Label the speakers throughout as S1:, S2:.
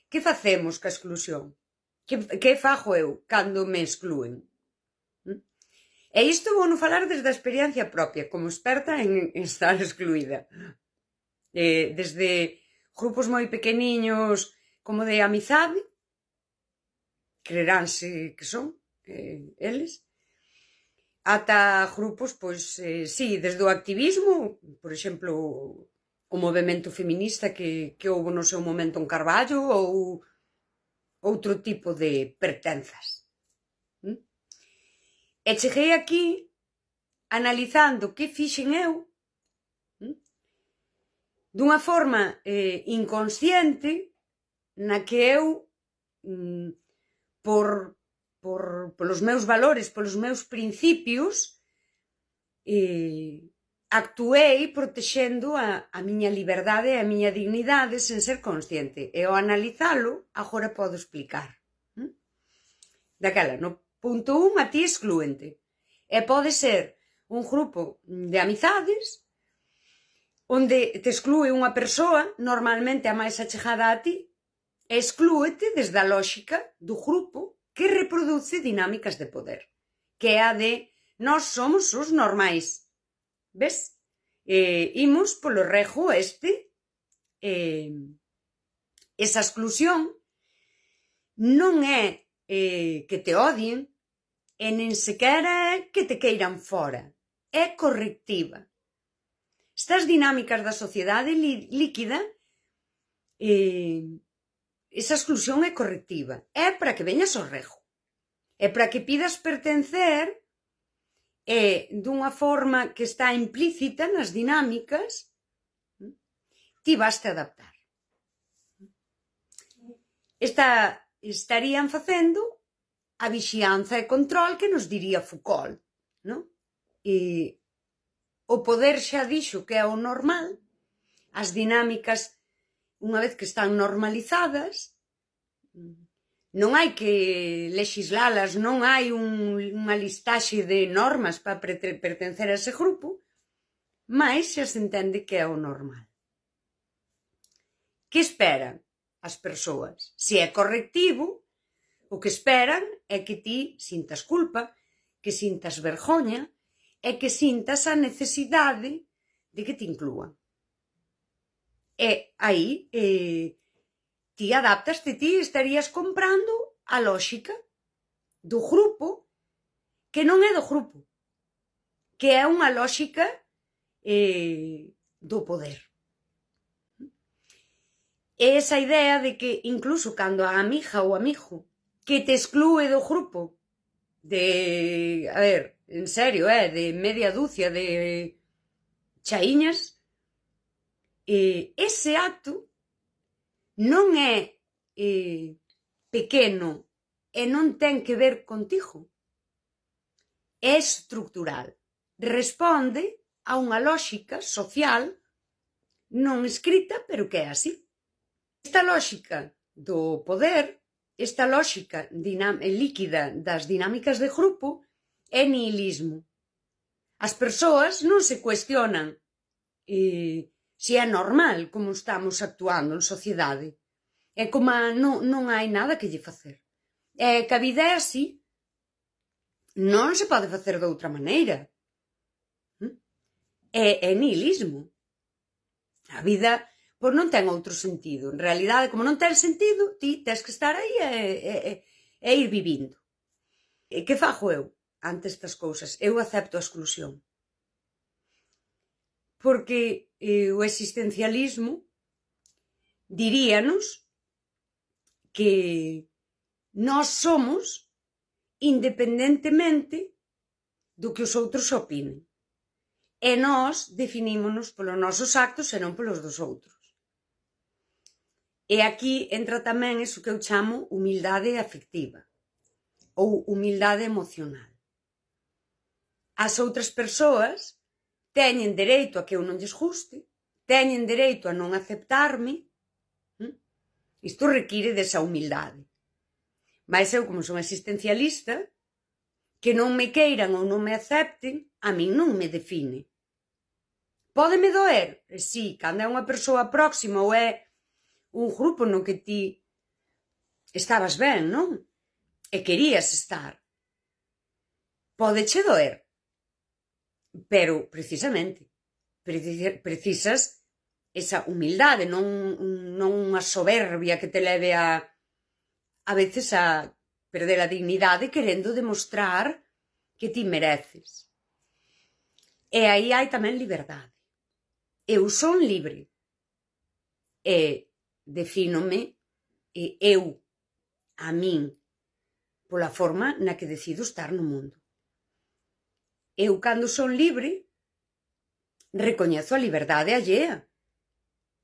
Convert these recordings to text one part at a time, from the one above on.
S1: Que facemos ca exclusión? Que fago eu cando me excluen? E isto vou non falar desde a experiencia propia, como experta en estar excluída. Desde grupos moi pequeniños como de amizade, creeránse que son eles, ata grupos, pois, sí, desde o activismo, por exemplo, o movemento feminista que houve no seu momento en Carballo ou outro tipo de pertenzas. E cheguei aquí analizando que fixen eu dunha forma inconsciente na que eu polos meus valores, polos meus principios, actuei protexendo a miña liberdade e a miña dignidade sen ser consciente. E ao analizalo, agora podo explicar. Daquela, no punto 1, a ti exclúente. E pode ser un grupo de amizades onde te exclúe unha persoa, normalmente a máis achegada a ti, e exclúete desde a lóxica do grupo que reproduce dinámicas de poder, que é a de nós somos os normais. Ves? Imos polo rego esa exclusión non é que te odien e nen sequera é que te queiran fora, é correctiva. Estas dinámicas da sociedade líquida, esa exclusión é correctiva, é para que veñas ao rego, é para que pidas pertencer e dunha forma que está implícita nas dinámicas, ti vaste adaptar. Estarían facendo a vixianza e control que nos diría Foucault, non? E o poder xa dixo que é o normal, as dinámicas, unha vez que están normalizadas, non hai que lexislalas, non hai unha listaxe de normas para pertencer a ese grupo, mais xa se entende que é o normal. Que esperan as persoas? Se é correctivo, o que esperan é que ti sintas culpa, que sintas vergoña e que sintas a necesidade de que te inclúan. E aí ti adaptaste, ti estarías comprando a lóxica do grupo que non é do grupo, que é unha lóxica do poder. E esa idea de que incluso cando a amiga ou amigo que te exclúe do grupo de, a ver, en serio, de media dúcia de chaiñas, ese acto non é pequeno e non ten que ver contigo. É estructural. Responde a unha lóxica social non escrita, pero que é así. Esta lóxica do poder, esta lóxica líquida das dinámicas de grupo é nihilismo. As persoas non se cuestionan se é normal como estamos actuando en sociedade. É como non hai nada que lle facer. É que a vida é así. Non se pode facer de outra maneira. É nihilismo. A vida pois non ten outro sentido. En realidade, como non ten sentido, ti tens que estar aí e ir vivindo. E que fago eu ante estas cousas? Eu acepto a exclusión. Porque o existencialismo diríanos que nós somos independentemente do que os outros opinen. E nós definímonos polos nosos actos e non polos dos outros. E aquí entra tamén iso que eu chamo humildade afectiva ou humildade emocional. As outras persoas teñen dereito a que eu non lles guste, teñen dereito a non aceptarme. Isto require desa humildade. Mas eu, como son existencialista, que non me queiran ou non me acepten, a min non me define. Pódeme doer? Sí, cando é unha persoa próxima ou é un grupo no que ti estabas ben, non? E querías estar. Pódeche doer, pero precisamente precisas esa humildade, non unha soberbia que te leve a veces a perder a dignidade querendo demostrar que ti mereces. E aí hai tamén liberdade. Eu son libre e defínome eu, a min, pola forma na que decido estar no mundo. Eu, cando son libre, recoñezo a liberdade allea.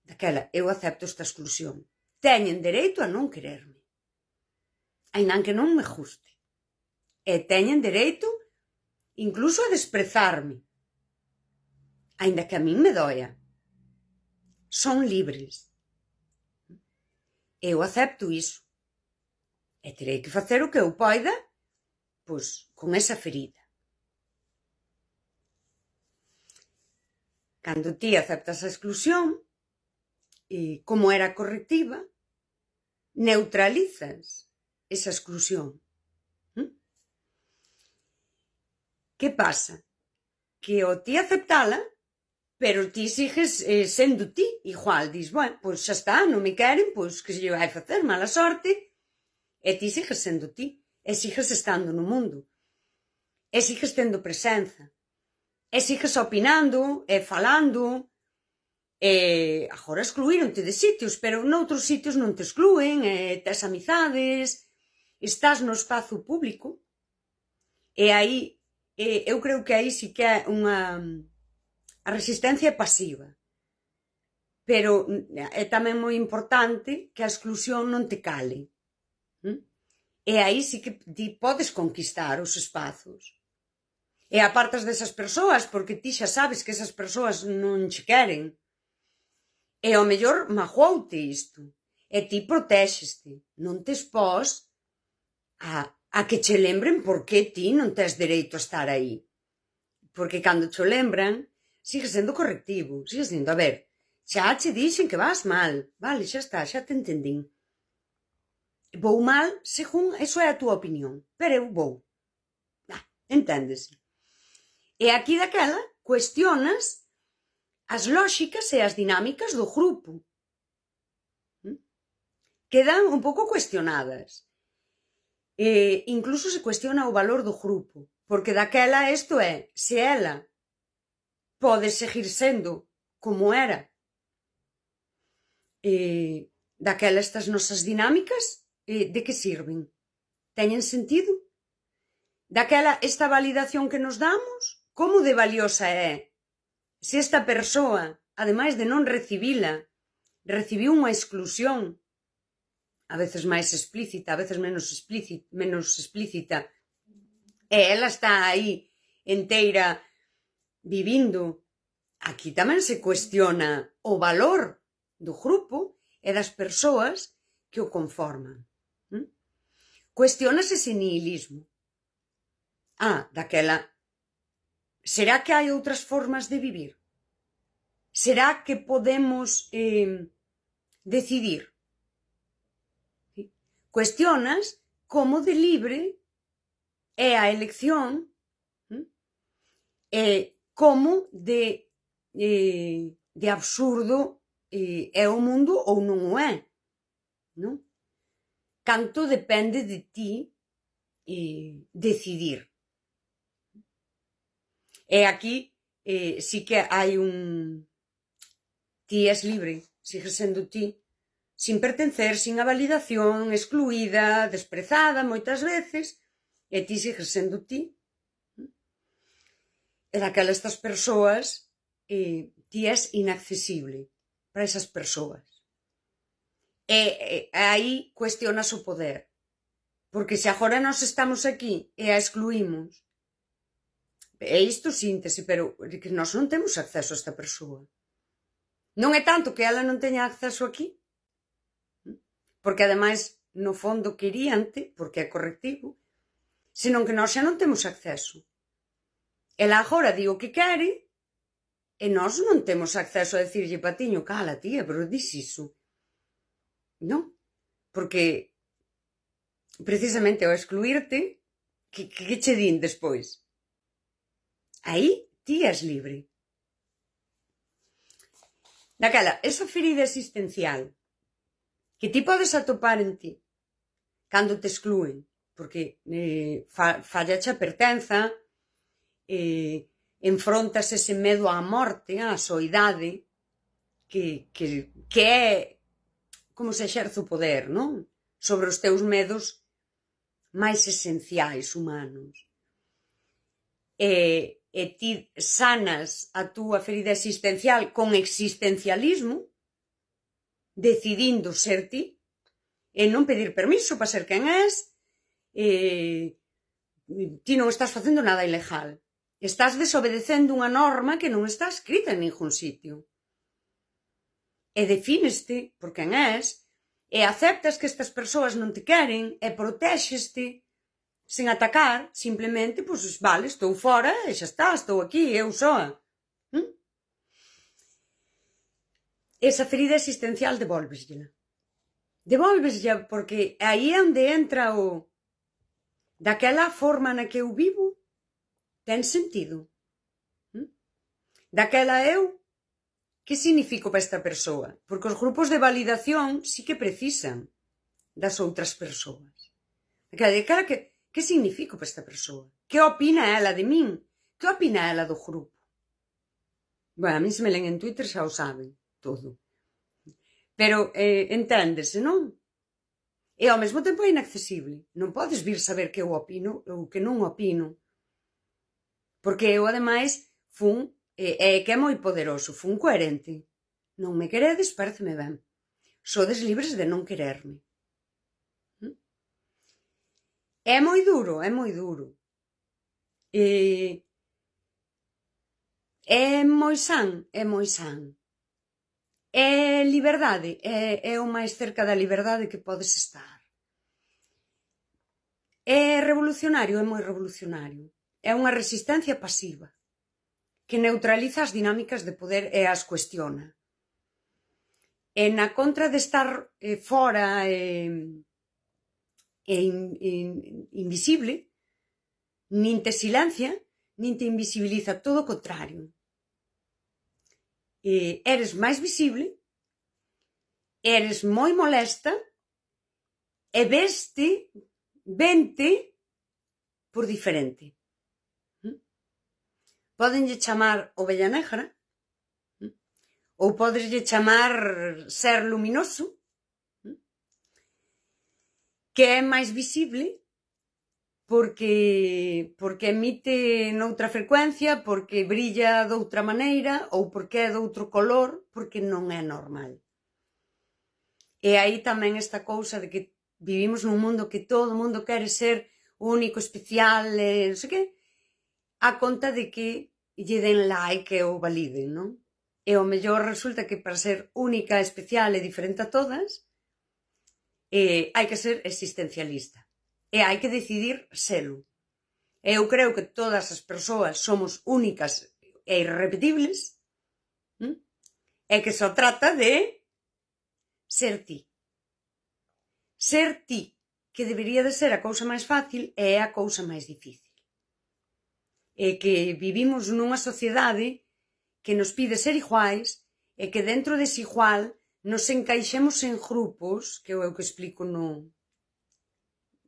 S1: Daquela, eu acepto esta exclusión. Teñen dereito a non quererme. Ainda que non me guste. E teñen dereito incluso a desprezarme. Ainda que a min me doia. Son libres. Eu acepto iso. E terei que facer o que eu poida, pois, con esa ferida. Cando ti aceptas a exclusión, como era correctiva, neutralizas esa exclusión. Que pasa? Que o ti aceptala, pero ti sigues sendo ti, igual, dis, bueno, pois xa está, non me queren, pois que se lle vai facer, mala sorte, e ti sigues sendo ti, e sigues estando no mundo, e sigues tendo presenza, e sigues opinando, e falando, e agora excluíronte de sitios, pero noutros sitios non te excluen, tes amizades, estás no espazo público, e aí, eu creo que aí sí que é unha... A resistencia é pasiva, pero é tamén moi importante que a exclusión non te cale. E aí sí que ti podes conquistar os espazos. E apartas desas persoas porque ti xa sabes que esas persoas non che queren. E ao mellor magoute isto. E ti protéxeste. Non te expós a que che lembren por que ti non tes dereito a estar aí. Porque cando che lembran, sigue sendo correctivo. Sigue sendo, a ver, xa che dixen que vas mal. Vale, xa está, xa te entendín. Vou mal según, eso é a túa opinión. Pero eu vou. Enténdese. E aquí daquela cuestionas as lóxicas e as dinámicas do grupo. Quedan un pouco cuestionadas. Incluso se cuestiona o valor do grupo. Porque daquela isto é, se ela pode seguir sendo como era, daquela estas nosas dinámicas, de que sirven? Teñen sentido? Daquela esta validación que nos damos, como de valiosa é? Se esta persoa, ademais de non recibila, recibiu unha exclusión, a veces máis explícita, a veces menos explícita, e ela está aí enteira vivindo. Aquí tamén se cuestiona o valor do grupo e das persoas que o conforman. Cuestionas ese nihilismo. Daquela, será que hai outras formas de vivir? Será que podemos decidir? Cuestionas como de libre é a elección e como de absurdo é o mundo ou non o é, non? Canto depende de ti decidir. E aquí sí que hai un... Ti és libre, sigues sendo ti, sin pertencer, sin a validación, excluída, desprezada moitas veces, e ti sigues sendo ti. E daquelas estas persoas, ti és inaccesible para esas persoas. E aí cuestionas o poder. Porque se agora nós estamos aquí e a excluímos, é isto síntese, pero que nós non temos acceso a esta persoa. Non é tanto que ela non teña acceso aquí, porque ademais, no fondo, queríante, porque é correctivo, senón que nós xa non temos acceso. Ela agora di o que quere e nós non temos acceso a decirlle, patiño, cala, tía, pero dis iso. Non? Porque precisamente ao excluirte, que che din despois? Aí ti és libre. Daquela, esa ferida existencial que ti podes atopar en ti cando te excluen, porque fallache a pertenza, enfrontas ese medo á morte, á soidade, que é como se exerce o poder, non? Sobre os teus medos máis esenciais humanos. E ti sanas a túa ferida existencial con existencialismo, decidindo ser ti, e non pedir permiso para ser quen és, ti non estás facendo nada ilegal. Estás desobedecendo unha norma que non está escrita en ningún sitio. E defineste por quen és, e aceptas que estas persoas non te queren, e protéxeste sen atacar, simplemente, pois, vale, estou fora, e xa está, estou aquí, eu soa. Esa ferida existencial devólveslla. Devólveslla porque aí é onde entra o... Daquela forma na que eu vivo, ten sentido. Daquela eu, que significo para esta persoa? Porque os grupos de validación sí que precisan das outras persoas. Daquela que significo para esta persoa? Que opina ela de min? Que opina ela do grupo? Bueno, a mí se me len en Twitter xa o saben, todo. Pero enténdese, non? E ao mesmo tempo é inaccesible. Non podes vir saber que eu opino ou que non opino. Porque eu, ademais, fun, que é moi poderoso, fun coherente. Non me queredes, pareceme ben. Sodes libres de non quererme. É moi duro, é moi duro. É moi san, é moi san. É liberdade, é o máis cerca da liberdade que podes estar. É revolucionario, é moi revolucionario. É unha resistencia pasiva que neutraliza as dinámicas de poder e as cuestiona. E na contra de estar fora invisible, nin te silencia, nin te invisibiliza, todo o contrario. Eres máis visible, eres moi molesta e vente por diferente. Pódenlle chamar ovella negra, ou podeslle chamar ser luminoso, que é máis visible porque emite noutra frecuencia, porque brilla doutra maneira, ou porque é doutro color, porque non é normal. E aí tamén esta cousa de que vivimos nun mundo que todo o mundo quere ser único, especial, non sei que, a conta de que lle den like e o validen, non? E ao mellor resulta que para ser única, especial e diferente a todas, hai que ser existencialista. E hai que decidir selo. E eu creo que todas as persoas somos únicas e irrepetibles, e que só trata de ser ti. Ser ti, que debería de ser a cousa máis fácil, é a cousa máis difícil. E que vivimos nunha sociedade que nos pide ser iguais e que dentro dese igual nos encaixemos en grupos, que é o que explico no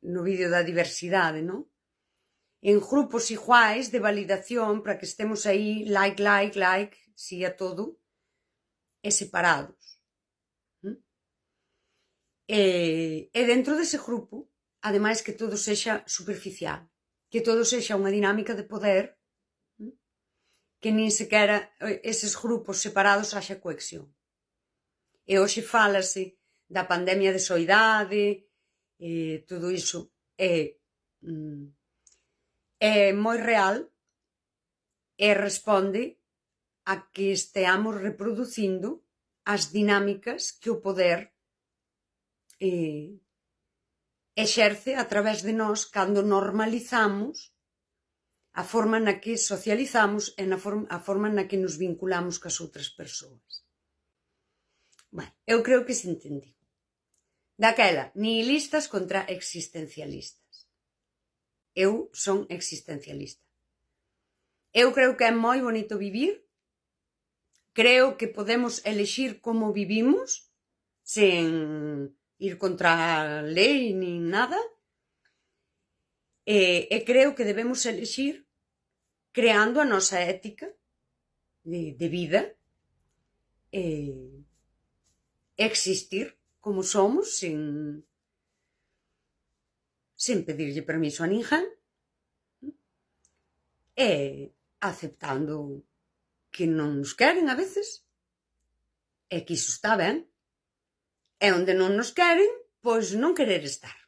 S1: vídeo da diversidade, non? En grupos iguais de validación para que estemos aí like, si a todo, e separados. E dentro dese grupo, ademais que todo sexa superficial, que todo sexa unha dinámica de poder, que nin sequera eses grupos separados haxa cohesión. E hoxe fálase da pandemia de soidade, todo iso é moi real e responde a que esteamos reproducindo as dinámicas que o poder exerce a través de nós cando normalizamos a forma na que socializamos e a forma na que nos vinculamos cas outras persoas. Bueno, eu creo que se entendiu. Daquela, nihilistas contra existencialistas. Eu son existencialista. Eu creo que é moi bonito vivir. Creo que podemos elexir como vivimos, sen ir contra a lei nin nada. E creo que debemos elexir creando a nosa ética de vida, existir como somos, sen pedirlle permiso a ninguén, e aceptando que non nos queren a veces, e que iso está ben, e onde non nos queren, pois non querer estar.